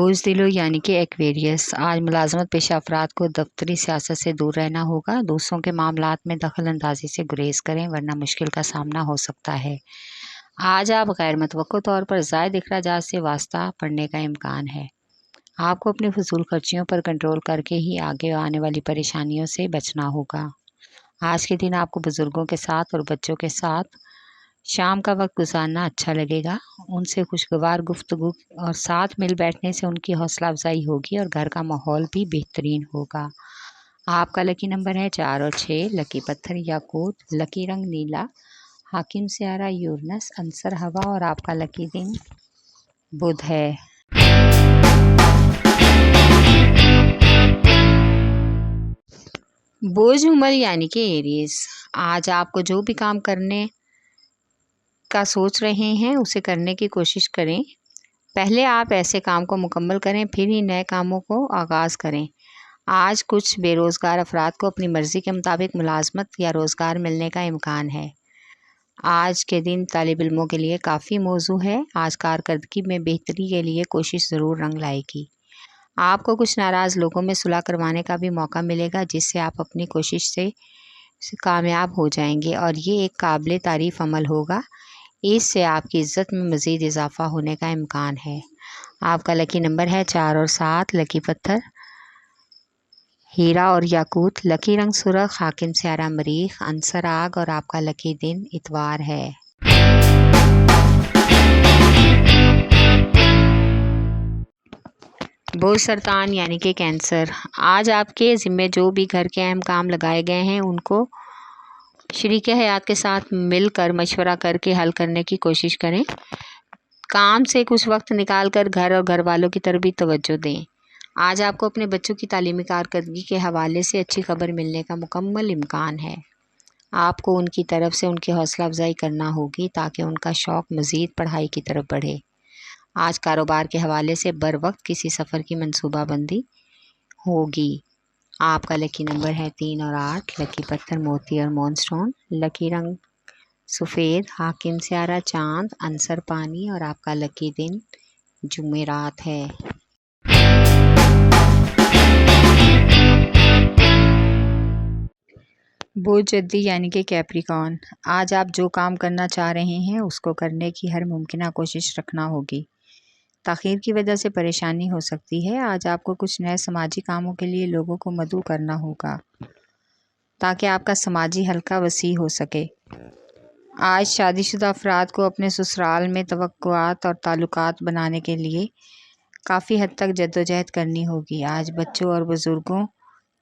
بوجھ دلو یعنی کہ ایکویریس، آج ملازمت پیشہ افراد کو دفتری سیاست سے دور رہنا ہوگا۔ دوسروں کے معاملات میں دخل اندازی سے گریز کریں ورنہ مشکل کا سامنا ہو سکتا ہے۔ آج آپ غیر متوقع طور پر زائد اخراجات سے واسطہ پڑنے کا امکان ہے۔ آپ کو اپنی فضول خرچیوں پر کنٹرول کر کے ہی آگے آنے والی پریشانیوں سے بچنا ہوگا۔ آج کے دن آپ کو بزرگوں کے ساتھ اور بچوں کے ساتھ شام کا وقت گزارنا اچھا لگے گا۔ ان سے خوشگوار گفتگو اور ساتھ مل بیٹھنے سے ان کی حوصلہ افزائی ہوگی اور گھر کا ماحول بھی بہترین ہوگا۔ آپ کا لکی نمبر ہے 4 اور 6، لکی پتھر یاقوت، لکی رنگ نیلا، حاکم سیارہ یورنس، عنصر ہوا اور آپ کا لکی دن بدھ ہے۔ بوجھ حمل یعنی کہ ایریز، آج آپ کو جو بھی کام کرنے کا سوچ رہے ہیں اسے کرنے کی کوشش کریں۔ پہلے آپ ایسے کام کو مکمل کریں پھر ہی نئے کاموں کو آغاز کریں۔ آج کچھ بے روزگار افراد کو اپنی مرضی کے مطابق ملازمت یا روزگار ملنے کا امکان ہے۔ آج کے دن طالب علموں کے لیے کافی موزوں ہے۔ آج کارکردگی میں بہتری کے لیے کوشش ضرور رنگ لائے گی۔ آپ کو کچھ ناراض لوگوں میں صلح کروانے کا بھی موقع ملے گا جس سے آپ اپنی کوشش سے کامیاب ہو جائیں گے اور یہ ایک قابل تعریف عمل ہوگا۔ اس سے آپ کی عزت میں مزید اضافہ ہونے کا امکان ہے۔ آپ کا لکی نمبر ہے 4 اور 7، لکی پتھر ہیرا اور یاقوت، لکی رنگ سرخ، حاکم سیارہ مریخ، عنصر آگ اور آپ کا لکی دن اتوار ہے۔ بوجھ سرطان یعنی کہ کینسر، آج آپ کے ذمے جو بھی گھر کے اہم کام لگائے گئے ہیں ان کو شریک حیات کے ساتھ مل کر مشورہ کر کے حل کرنے کی کوشش کریں۔ کام سے کچھ وقت نکال کر گھر اور گھر والوں کی طرف بھی توجہ دیں۔ آج آپ کو اپنے بچوں کی تعلیمی کارکردگی کے حوالے سے اچھی خبر ملنے کا مکمل امکان ہے۔ آپ کو ان کی طرف سے ان کی حوصلہ افزائی کرنا ہوگی تاکہ ان کا شوق مزید پڑھائی کی طرف بڑھے۔ آج کاروبار کے حوالے سے بر وقت کسی سفر کی منصوبہ بندی ہوگی۔ آپ کا لکی نمبر ہے 3 اور 8، لکی پتھر موتی اور مون سٹون، لکی رنگ سفید، حاکم سیارہ چاند، عنصر پانی اور آپ کا لکی دن جمعرات ہے۔ بوجھ جدی یعنی کہ کیپریکارن، آج آپ جو کام کرنا چاہ رہے ہیں اس کو کرنے کی ہر ممکنہ کوشش رکھنا ہوگی۔ تاخیر کی وجہ سے پریشانی ہو سکتی ہے۔ آج آپ کو کچھ نئے سماجی کاموں کے لیے لوگوں کو مدعو کرنا ہوگا تاکہ آپ کا سماجی حلقہ وسیع ہو سکے۔ آج شادی شدہ افراد کو اپنے سسرال میں توقعات اور تعلقات بنانے کے لیے کافی حد تک جدوجہد کرنی ہوگی۔ آج بچوں اور بزرگوں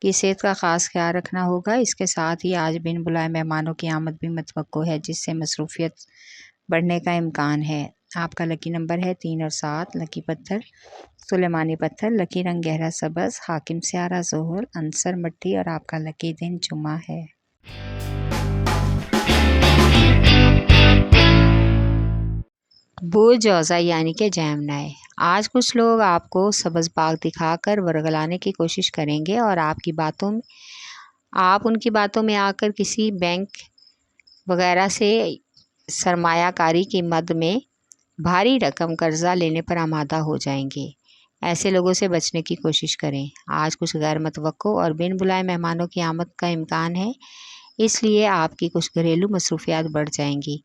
کی صحت کا خاص خیال رکھنا ہوگا۔ اس کے ساتھ ہی آج بن بلائے مہمانوں کی آمد بھی متوقع ہے جس سے مصروفیت بڑھنے کا امکان ہے۔ آپ کا لکی نمبر ہے 3 اور 7، لکی پتھر سلیمانی پتھر، لکی رنگ گہرا سبز، حاکم سیارہ ظہر، عنصر مٹی اور آپ کا لکی دن جمعہ ہے۔ بوجھ جوزا یعنی کہ جیمنائی، آج کچھ لوگ آپ کو سبز باغ دکھا کر ورگلانے کی کوشش کریں گے اور آپ ان کی باتوں میں آ کر کسی بینک وغیرہ سے سرمایہ کاری کی مد میں بھاری رقم قرضہ لینے پر آمادہ ہو جائیں گے۔ ایسے لوگوں سے بچنے کی کوشش کریں۔ آج کچھ غیر متوقع اور بن بلائے مہمانوں کی آمد کا امکان ہے، اس لیے آپ کی کچھ گھریلو مصروفیات بڑھ جائیں گی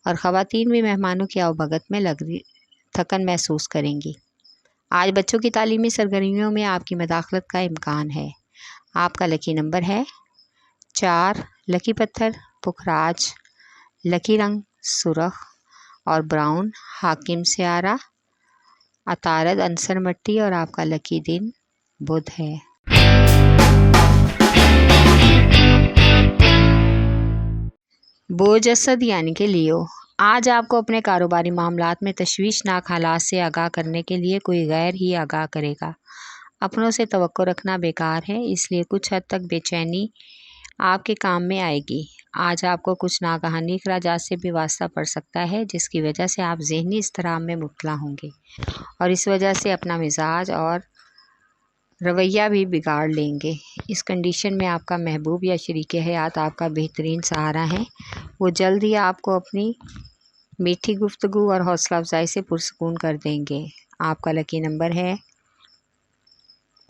اور خواتین بھی مہمانوں کی آوبھگت میں تھکن محسوس کریں گی۔ آج بچوں کی تعلیمی سرگرمیوں میں آپ کی مداخلت کا امکان ہے۔ آپ کا لکی نمبر ہے 4، لکی پتھر پکھراج، لکی رنگ سرخ اور براؤن، حاکم سیارہ عطارد، عنصر مٹی اور آپ کا لکی دن بدھ ہے۔ بوجھ اسد یعنی کہ لیو، آج آپ کو اپنے کاروباری معاملات میں تشویشناک حالات سے آگاہ کرنے کے لیے کوئی غیر ہی آگاہ کرے گا۔ اپنوں سے توقع رکھنا بیکار ہے، اس لیے کچھ حد تک بے چینی آپ کے کام میں آئے گی۔ آج آپ کو کچھ ناگہانی اخراجات سے بھی واسطہ پڑ سکتا ہے جس کی وجہ سے آپ ذہنی اضطراب میں مبتلا ہوں گے اور اس وجہ سے اپنا مزاج اور رویہ بھی بگاڑ لیں گے۔ اس کنڈیشن میں آپ کا محبوب یا شریک حیات آپ کا بہترین سہارا ہے۔ وہ جلد ہی آپ کو اپنی میٹھی گفتگو اور حوصلہ افزائی سے پرسکون کر دیں گے۔ آپ کا لکی نمبر ہے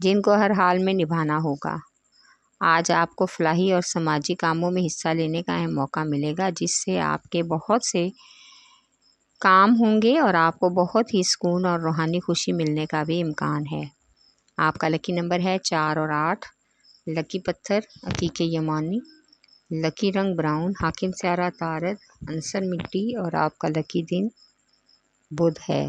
جن کو ہر حال میں نبھانا ہوگا۔ آج آپ کو فلاحی اور سماجی کاموں میں حصہ لینے کا اہم موقع ملے گا، جس سے آپ کے بہت سے کام ہوں گے اور آپ کو بہت ہی سکون اور روحانی خوشی ملنے کا بھی امکان ہے۔ آپ کا لکی نمبر ہے 4 اور 8۔ لکی پتھر عقیق یمانی، لکی رنگ براؤن، حاکم سیارہ عطارد، عنصر مٹی اور آپ کا لکی دن بدھ ہے۔